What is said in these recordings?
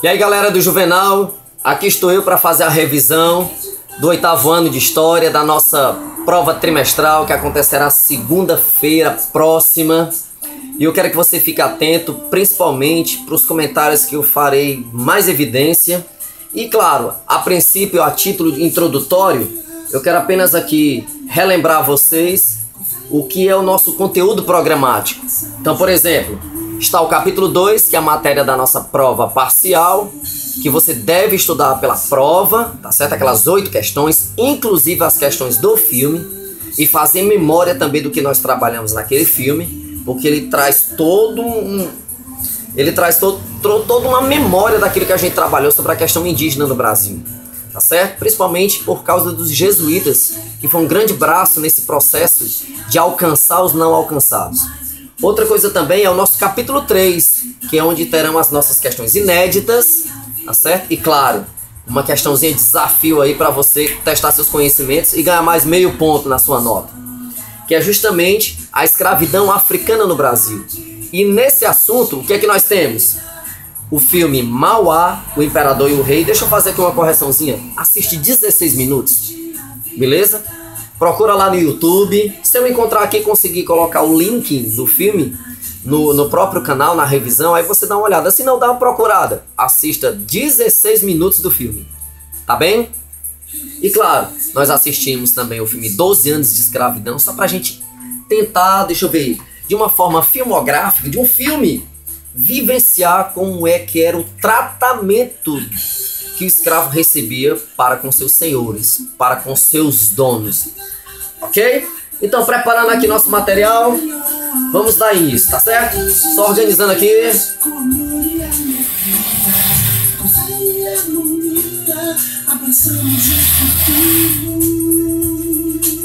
E aí, galera do Juvenal, aqui estou eu para fazer a revisão do 8º ano de História da nossa prova trimestral, que acontecerá segunda-feira próxima. E eu quero que você fique atento, principalmente para os comentários que eu farei mais evidência. E claro, a princípio, a título introdutório, eu quero apenas aqui relembrar a vocês o que é o nosso conteúdo programático. Então, por exemplo, está o capítulo 2, que é a matéria da nossa prova parcial, que você deve estudar pela prova, tá certo? Aquelas 8 questões, inclusive as questões do filme, e fazer memória também do que nós trabalhamos naquele filme, porque ele traz toda uma memória daquilo que a gente trabalhou sobre a questão indígena no Brasil, tá certo? Principalmente por causa dos jesuítas, que foi um grande braço nesse processo de alcançar os não alcançados. Outra coisa também é o nosso capítulo 3, que é onde terão as nossas questões inéditas, tá certo? E claro, uma questãozinha de desafio aí para você testar seus conhecimentos e ganhar mais meio ponto na sua nota, que é justamente a escravidão africana no Brasil. E nesse assunto, o que é que nós temos? O filme Mauá, o Imperador e o Rei. Deixa eu fazer aqui uma correçãozinha. Assiste 16 minutos, beleza? Procura lá no YouTube. Se eu encontrar aqui e conseguir colocar o link do filme no próprio canal, na revisão, aí você dá uma olhada. Se não, dá uma procurada. Assista 16 minutos do filme, tá bem? E claro, nós assistimos também o filme 12 anos de escravidão, só pra gente tentar, deixa eu ver, de uma forma filmográfica, de um filme, vivenciar como é que era o tratamento que o escravo recebia para com seus senhores, para com seus donos. Ok? Então, preparando aqui nosso material, vamos dar início, tá certo? Só organizando aqui.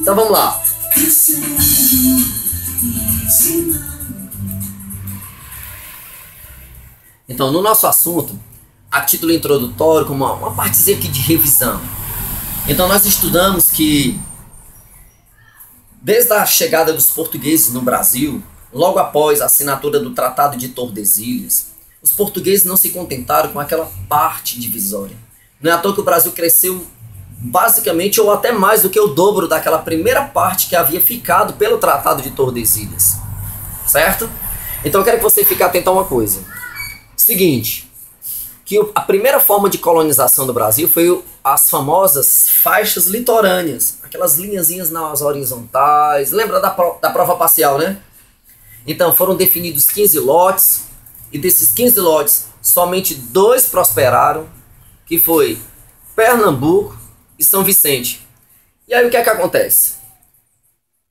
Então vamos lá. Então, no nosso assunto, a título introdutório, como uma partezinha aqui de revisão. Então, nós estudamos que desde a chegada dos portugueses no Brasil, logo após a assinatura do Tratado de Tordesilhas, os portugueses não se contentaram com aquela parte divisória. Não é à toa que o Brasil cresceu basicamente ou até mais do que o dobro daquela primeira parte que havia ficado pelo Tratado de Tordesilhas. Certo? Então eu quero que você fique atento a uma coisa. Seguinte, que a primeira forma de colonização do Brasil foi as famosas faixas litorâneas, aquelas linhazinhas nas horizontais. Lembra da prova parcial, né? Então foram definidos 15 lotes, e desses 15 lotes, somente 2 prosperaram, que foi Pernambuco e São Vicente. E aí o que é que acontece?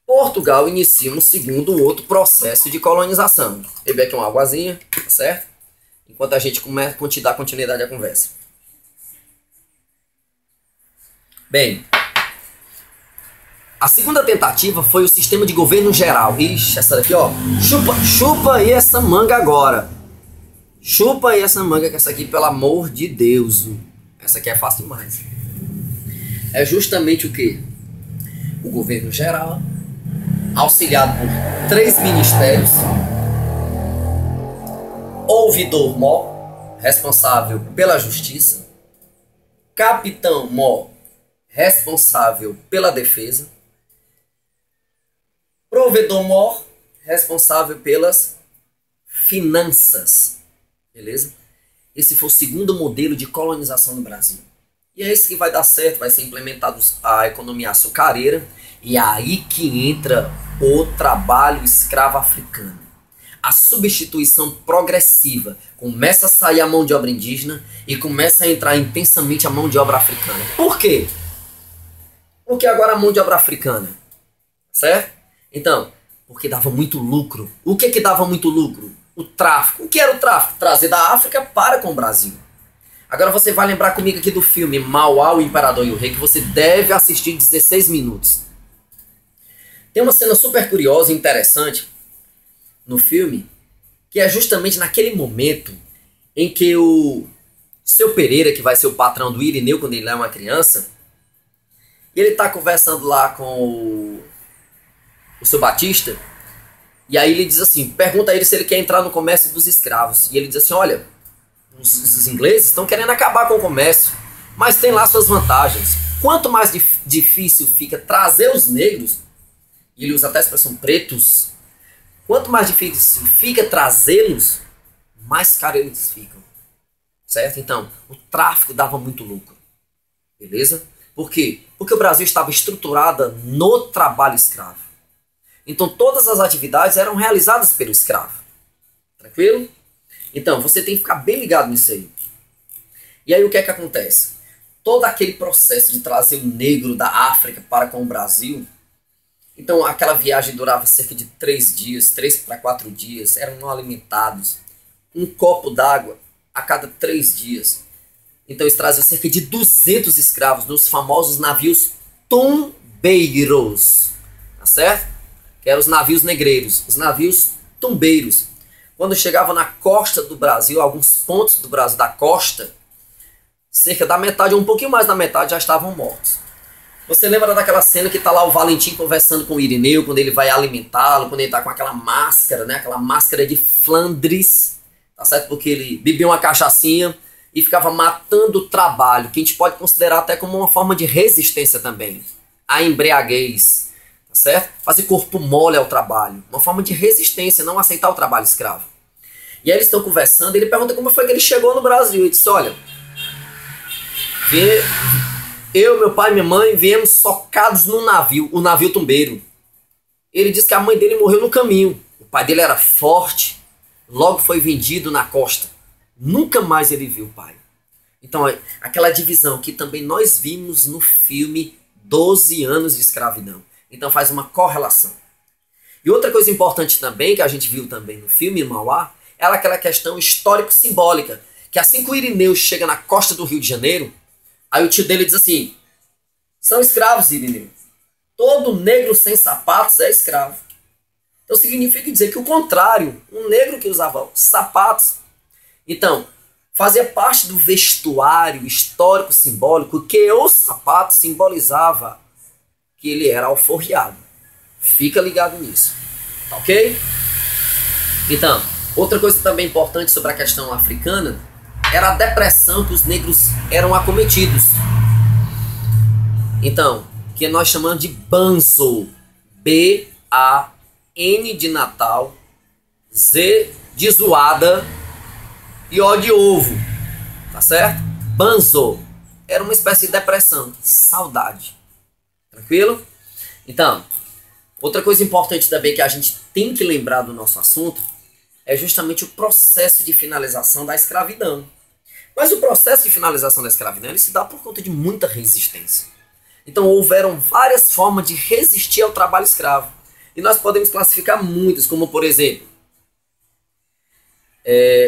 Portugal inicia um outro processo de colonização. Beber aqui uma aguazinha, tá certo? Enquanto a gente dá continuidade à conversa. Bem, a segunda tentativa foi o sistema de governo geral. Ixi, essa daqui, ó. Chupa aí essa manga agora. Chupa aí essa manga, que essa aqui, pelo amor de Deus. Essa aqui é fácil demais. É justamente o quê? O governo geral, auxiliado por 3 ministérios. Ouvidor-mor, responsável pela justiça. Capitão-mor, responsável pela defesa. Provedor-mor, responsável pelas finanças. Beleza? Esse foi o segundo modelo de colonização no Brasil. E é esse que vai dar certo, vai ser implementado a economia açucareira. E é aí que entra o trabalho escravo africano. A substituição progressiva. Começa a sair a mão de obra indígena e começa a entrar intensamente a mão de obra africana. Por quê? Porque agora a mão de obra africana, certo? Então, porque dava muito lucro. O que dava muito lucro? O tráfico. O que era o tráfico? Trazer da África para com o Brasil. Agora você vai lembrar comigo aqui do filme Mauá, o Imperador e o Rei, que você deve assistir 16 minutos. Tem uma cena super curiosa e interessante no filme, que é justamente naquele momento em que o seu Pereira, que vai ser o patrão do Irineu quando ele é uma criança, e ele está conversando lá com o seu Batista, e aí ele diz assim, pergunta a ele se ele quer entrar no comércio dos escravos, e ele diz assim, olha, os ingleses estão querendo acabar com o comércio, mas tem lá suas vantagens. Quanto mais difícil fica trazer os negros, e ele usa até a expressão pretos, quanto mais difícil fica trazê-los, mais caro eles ficam. Certo? Então, o tráfico dava muito lucro. Beleza? Por quê? Porque o Brasil estava estruturado no trabalho escravo. Então, todas as atividades eram realizadas pelo escravo. Tranquilo? Então, você tem que ficar bem ligado nisso aí. E aí, o que é que acontece? Todo aquele processo de trazer o negro da África para com o Brasil, então aquela viagem durava cerca de 3 dias, 3 para 4 dias, eram não alimentados, um copo d'água a cada 3 dias. Então eles traziam cerca de 200 escravos nos famosos navios tumbeiros, tá certo? Que eram os navios negreiros, os navios tumbeiros. Quando chegavam na costa do Brasil, alguns pontos do Brasil da costa, cerca da metade, ou um pouquinho mais da metade, já estavam mortos. Você lembra daquela cena que está lá o Valentim conversando com o Irineu, quando ele vai alimentá-lo, quando ele está com aquela máscara, né? Aquela máscara de Flandres, tá certo? Porque ele bebia uma cachaçinha e ficava matando o trabalho, que a gente pode considerar até como uma forma de resistência também. A embriaguez, tá certo? Fazer corpo mole ao trabalho, uma forma de resistência, não aceitar o trabalho escravo. E aí eles estão conversando, e ele pergunta como foi que ele chegou no Brasil. Ele disse, olha, eu, meu pai e minha mãe viemos socados num navio, o navio tumbeiro. Ele disse que a mãe dele morreu no caminho. O pai dele era forte, logo foi vendido na costa. Nunca mais ele viu o pai. Então, aquela divisão que também nós vimos no filme 12 anos de escravidão. Então faz uma correlação. E outra coisa importante também, que a gente viu também no filme Mauá, é aquela questão histórico-simbólica. Que assim que o Irineu chega na costa do Rio de Janeiro, aí o tio dele diz assim, são escravos, Irineu. Todo negro sem sapatos é escravo. Então significa dizer que o contrário, um negro que usava sapatos. Então, fazia parte do vestuário histórico simbólico que o sapato simbolizava que ele era alforriado. Fica ligado nisso. Tá ok? Então, outra coisa também importante sobre a questão africana era a depressão que os negros eram acometidos. Então, que nós chamamos de banzo. B-A-N de Natal, Z de zoada e O de ovo. Tá certo? Banzo. Era uma espécie de depressão. Saudade. Tranquilo? Então, outra coisa importante também que a gente tem que lembrar do nosso assunto é justamente o processo de finalização da escravidão. Mas o processo de finalização da escravidão ele se dá por conta de muita resistência. Então houveram várias formas de resistir ao trabalho escravo. E nós podemos classificar muitas, como por exemplo,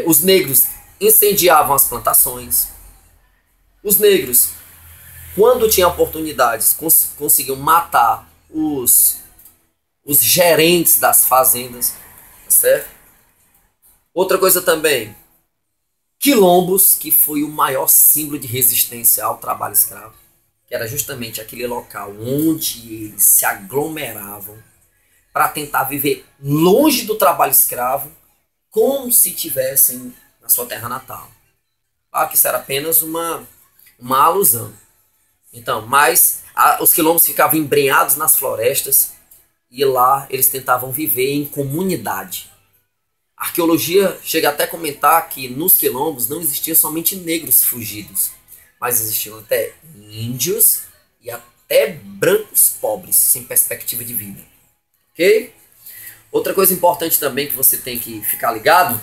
os negros incendiavam as plantações. Os negros, quando tinham oportunidades, conseguiam matar os gerentes das fazendas. Tá certo? Outra coisa também, quilombos, que foi o maior símbolo de resistência ao trabalho escravo, que era justamente aquele local onde eles se aglomeravam para tentar viver longe do trabalho escravo, como se tivessem na sua terra natal. Claro que isso era apenas uma alusão. Então, mas os quilombos ficavam embrenhados nas florestas e lá eles tentavam viver em comunidade. A arqueologia chega até a comentar que nos quilombos não existiam somente negros fugidos, mas existiam até índios e até brancos pobres, sem perspectiva de vida. Ok? Outra coisa importante também que você tem que ficar ligado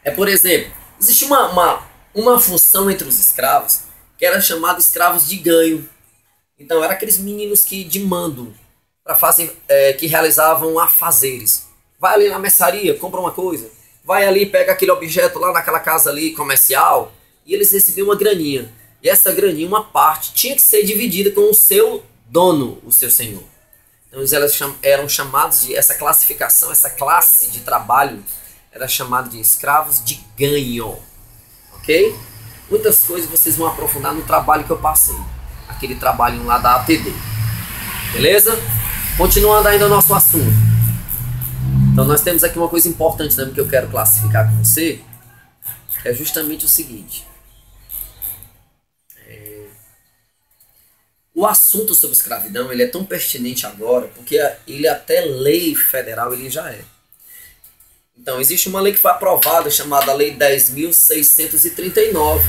é, por exemplo, existia uma função entre os escravos que era chamada escravos de ganho. Então, eram aqueles meninos que de mando para fazer, que realizavam afazeres. Vai ali na mercearia, compra uma coisa. Vai ali, pega aquele objeto lá naquela casa ali comercial. E eles recebiam uma graninha. E essa graninha, uma parte, tinha que ser dividida com o seu dono, o seu senhor. Então eles eram chamados de, essa classificação, essa classe de trabalho, era chamada de escravos de ganho. Ok? Muitas coisas vocês vão aprofundar no trabalho que eu passei. Aquele trabalho lá da ATD. Beleza? Continuando ainda o nosso assunto. Então nós temos aqui uma coisa importante também que eu quero classificar com você, é justamente o seguinte. O assunto sobre escravidão ele é tão pertinente agora, porque ele até lei federal ele já é. Então, existe uma lei que foi aprovada, chamada Lei 10.639,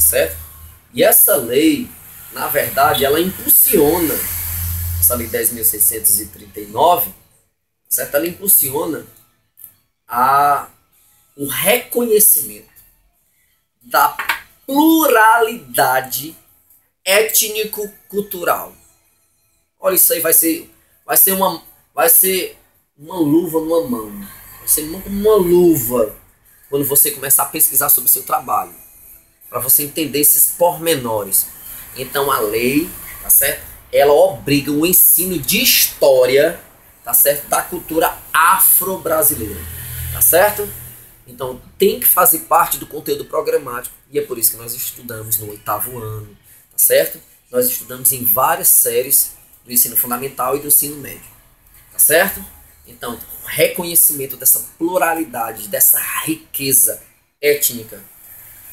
certo? E essa lei, na verdade, ela impulsiona, essa Lei 10.639, certo? Ela impulsiona o reconhecimento da pluralidade étnico-cultural. Olha, isso aí vai ser uma luva numa mão. Vai ser uma luva quando você começar a pesquisar sobre o seu trabalho, para você entender esses pormenores. Então a lei, tá certo? Ela obriga o ensino de história, tá certo? Da cultura afro-brasileira, tá certo? Então tem que fazer parte do conteúdo programático e é por isso que nós estudamos no 8º ano, tá certo? Nós estudamos em várias séries do ensino fundamental e do ensino médio, tá certo? Então, o reconhecimento dessa pluralidade, dessa riqueza étnica,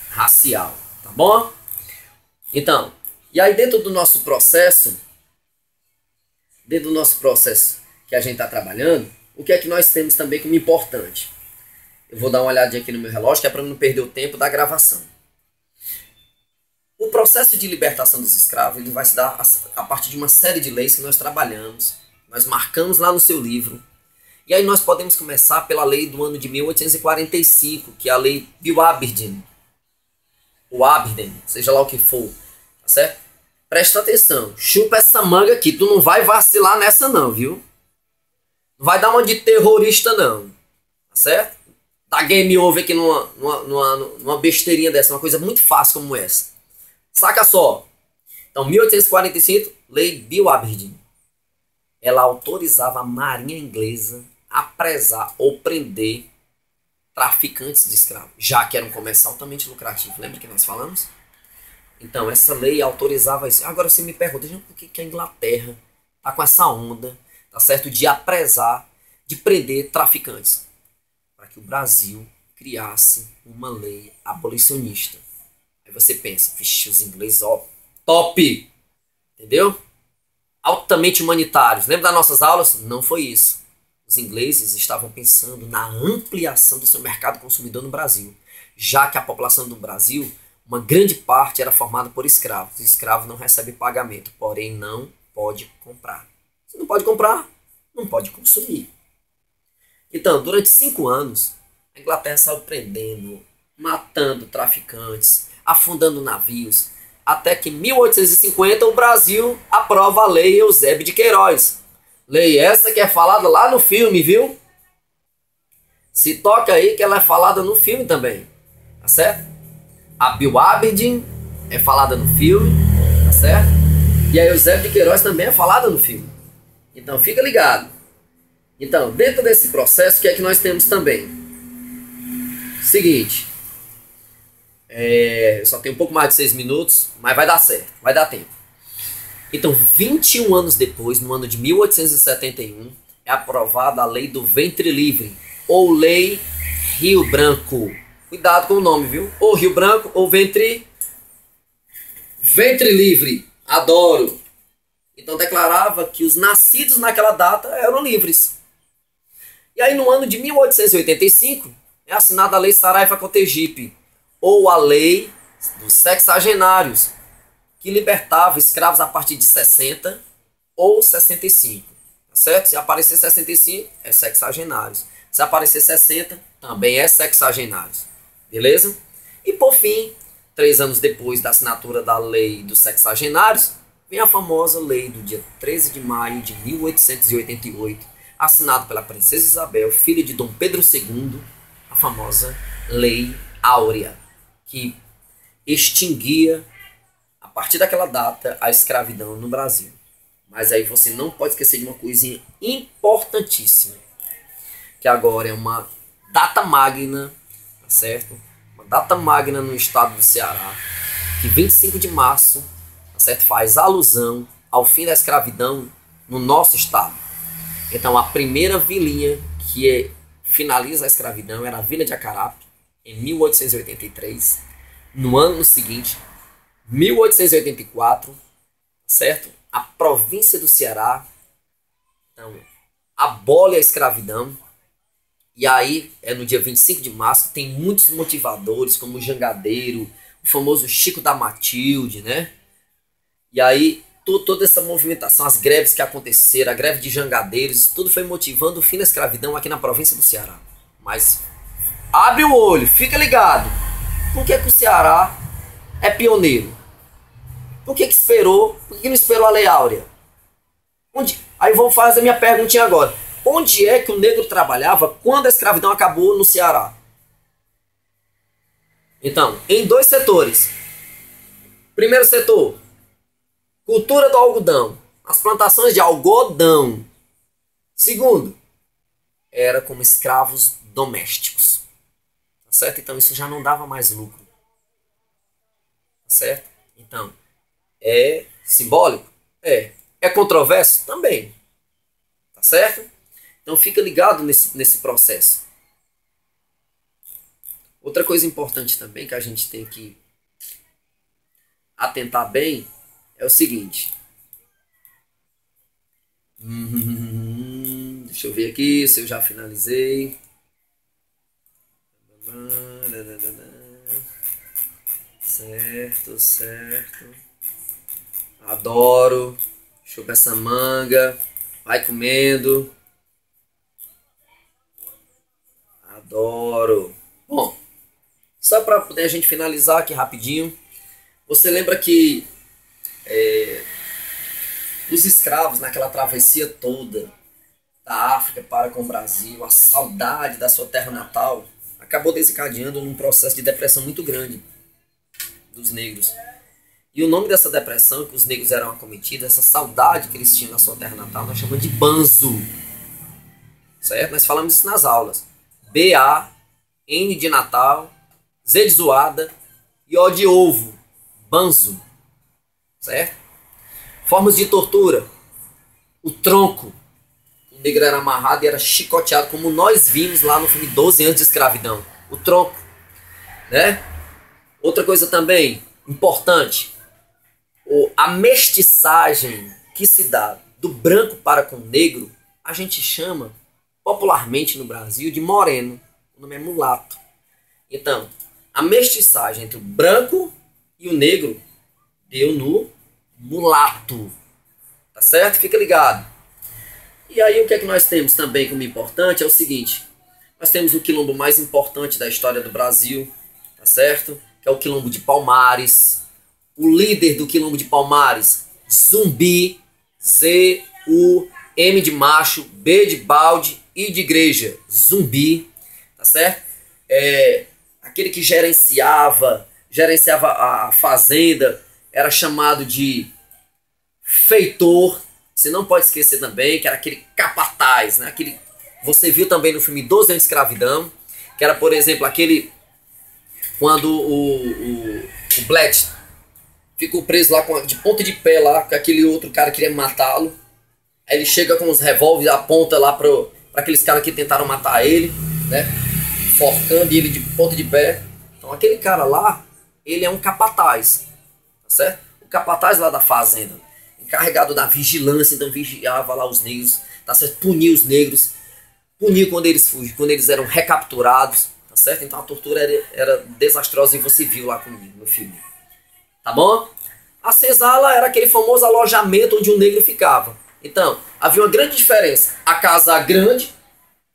racial, tá bom? Então, e aí dentro do nosso processo que a gente está trabalhando, o que é que nós temos também como importante? Eu vou dar uma olhadinha aqui no meu relógio, que é para não perder o tempo da gravação. O processo de libertação dos escravos ele vai se dar a partir de uma série de leis que nós trabalhamos, nós marcamos lá no seu livro. E aí nós podemos começar pela lei do ano de 1845, que é a lei Bill Aberdeen. O Aberdeen, seja lá o que for, tá certo? Presta atenção, chupa essa manga aqui, tu não vai vacilar nessa não, viu? Não vai dar uma de terrorista não, tá certo? Dá game over aqui numa besteirinha dessa, uma coisa muito fácil como essa. Saca só. Então, 1845, lei Bill Aberdeen. Ela autorizava a marinha inglesa a presar ou prender traficantes de escravos, já que era um comércio altamente lucrativo. Lembra que nós falamos? Então, essa lei autorizava isso. Agora você me pergunta, por que a Inglaterra está com essa onda, tá certo, de apresar, de prender traficantes? Para que o Brasil criasse uma lei abolicionista. Aí você pensa, vixe, os ingleses, ó, top! Entendeu? Altamente humanitários. Lembra das nossas aulas? Não foi isso. Os ingleses estavam pensando na ampliação do seu mercado consumidor no Brasil, já que a população do Brasil, uma grande parte era formada por escravos. Os escravos não recebem pagamento, porém não pode comprar. Se não pode comprar, não pode consumir. Então, durante 5 anos, a Inglaterra saiu prendendo, matando traficantes, afundando navios, até que em 1850 o Brasil aprova a Lei Eusébio de Queiroz. Lei essa que é falada lá no filme, viu? Se toca aí que ela é falada no filme também, tá certo? A Bill Aberdeen é falada no filme, tá certo? E a Eusébio de Queiroz também é falada no filme. Então fica ligado. Então, dentro desse processo, o que é que nós temos também? Seguinte. Eu só tenho um pouco mais de 6 minutos, mas vai dar certo, vai dar tempo. Então, 21 anos depois, no ano de 1871, é aprovada a Lei do Ventre Livre, ou Lei Rio Branco. Cuidado com o nome, viu? Ou Rio Branco, ou Ventre Livre. Adoro. Então, declarava que os nascidos naquela data eram livres. E aí, no ano de 1885, é assinada a Lei Saraiva-Cotegipe, ou a Lei dos Sexagenários, que libertava escravos a partir de 60 ou 65. Tá certo? Se aparecer 65, é sexagenários. Se aparecer 60, também é sexagenários. Beleza? E por fim, 3 anos depois da assinatura da Lei dos Sexagenários, vem a famosa lei do dia 13 de maio de 1888, assinada pela Princesa Isabel, filha de Dom Pedro II, a famosa Lei Áurea, que extinguia, a partir daquela data, a escravidão no Brasil. Mas aí você não pode esquecer de uma coisinha importantíssima, que agora é uma data magna, tá certo? Uma data magna no estado do Ceará, que 25 de março, tá certo? Faz alusão ao fim da escravidão no nosso estado. Então a primeira vilinha que finaliza a escravidão era a Vila de Acarape, em 1883, no ano seguinte, 1884, certo? A província do Ceará, então, abole a escravidão. E aí, no dia 25 de março, tem muitos motivadores, como o Jangadeiro, o famoso Chico da Matilde, né? E aí, toda essa movimentação, as greves que aconteceram, a greve de jangadeiros, isso tudo foi motivando o fim da escravidão aqui na província do Ceará. Mas, abre o olho, fica ligado. Por que o Ceará é pioneiro? Por que esperou? Por que não esperou a Lei Áurea? Aí vou fazer minha perguntinha agora. Onde é que o negro trabalhava quando a escravidão acabou no Ceará? Então, em 2 setores. Primeiro setor, cultura do algodão, as plantações de algodão. Segundo, era como escravos domésticos. Tá certo? Então isso já não dava mais lucro. Tá certo? Então, é simbólico? É. É controverso? Também. Tá certo? Então fica ligado nesse processo. Outra coisa importante também que a gente tem que atentar bem é o seguinte. Deixa eu ver aqui se eu já finalizei. Certo, certo. Adoro. Chupa essa manga. Vai comendo. Adoro. Bom, só para poder a gente finalizar aqui rapidinho. Você lembra que os escravos naquela travessia toda da África para com o Brasil, a saudade da sua terra natal, acabou desencadeando num processo de depressão muito grande dos negros. E o nome dessa depressão que os negros eram acometidos, essa saudade que eles tinham na sua terra natal, nós chamamos de banzo. Certo? Nós falamos isso nas aulas. B-A-N de Natal, Z de zoada e O de ovo. Banzo. Certo? Formas de tortura. O tronco. O negro era amarrado e era chicoteado, como nós vimos lá no filme 12 anos de escravidão. O tronco. Né? Outra coisa também importante. A mestiçagem que se dá do branco para com o negro, a gente chama popularmente no Brasil de moreno. O nome é mulato. Então, a mestiçagem entre o branco e o negro deu no mulato. Tá certo? Fica ligado. E aí o que é que nós temos também como importante é o seguinte. Nós temos o quilombo mais importante da história do Brasil, tá certo? Que é o quilombo de Palmares. O líder do quilombo de Palmares, Zumbi, Z-U-M de macho, B de balde, I de igreja, Zumbi, tá certo? Aquele que gerenciava a fazenda, era chamado de feitor. Você não pode esquecer também que era aquele capataz, né? Você viu também no filme 12 anos de escravidão, que era, por exemplo, aquele quando o Blatt ficou preso lá de ponta de pé lá, que aquele outro cara queria matá-lo. Aí ele chega com os revólveres, aponta lá para aqueles caras que tentaram matar ele, né? Forcando ele de ponta de pé. Então aquele cara lá, ele é um capataz, tá certo? O capataz lá da fazenda, encarregado da vigilância, então vigiava lá os negros, tá certo? Punia os negros, punia quando eles fugiam, quando eles eram recapturados, tá certo? Então a tortura era desastrosa e você viu lá comigo no filme. Tá bom? A senzala era aquele famoso alojamento onde o negro ficava. Então, havia uma grande diferença. A casa grande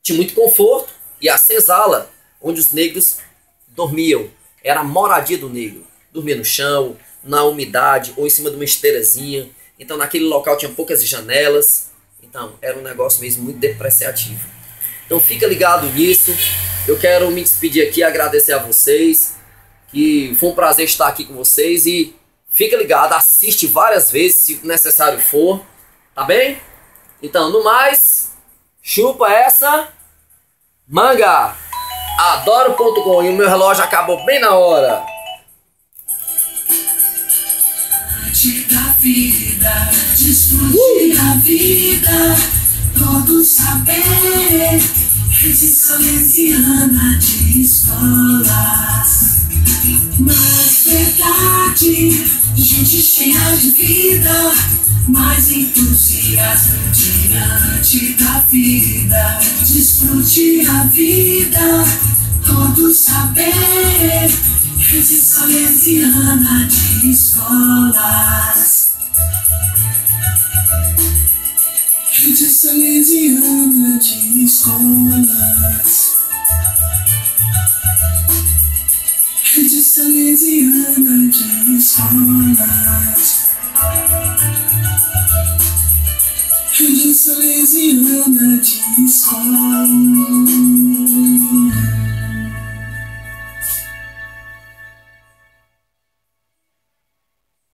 tinha muito conforto e a senzala, onde os negros dormiam, era a moradia do negro. Dormia no chão, na umidade ou em cima de uma esteirazinha. Então, naquele local tinha poucas janelas. Então, era um negócio mesmo muito depreciativo. Então, fica ligado nisso. Eu quero me despedir aqui, agradecer a vocês. Que foi um prazer estar aqui com vocês e fica ligado, assiste várias vezes se necessário for, tá bem? Então, no mais, chupa essa manga. Adoro.com e o meu relógio acabou bem na hora. Da vida, desfrute a vida, todo saber Rede Salesiana de Escolas. Mais verdade, gente cheia de vida, mais entusiasmo diante da vida. Desfrute a vida, todos saber. Rede Salesiana de Escolas. Rede Salesiana de Escolas. Rede Salesiana de Escolas. Rede Salesiana de Escolas.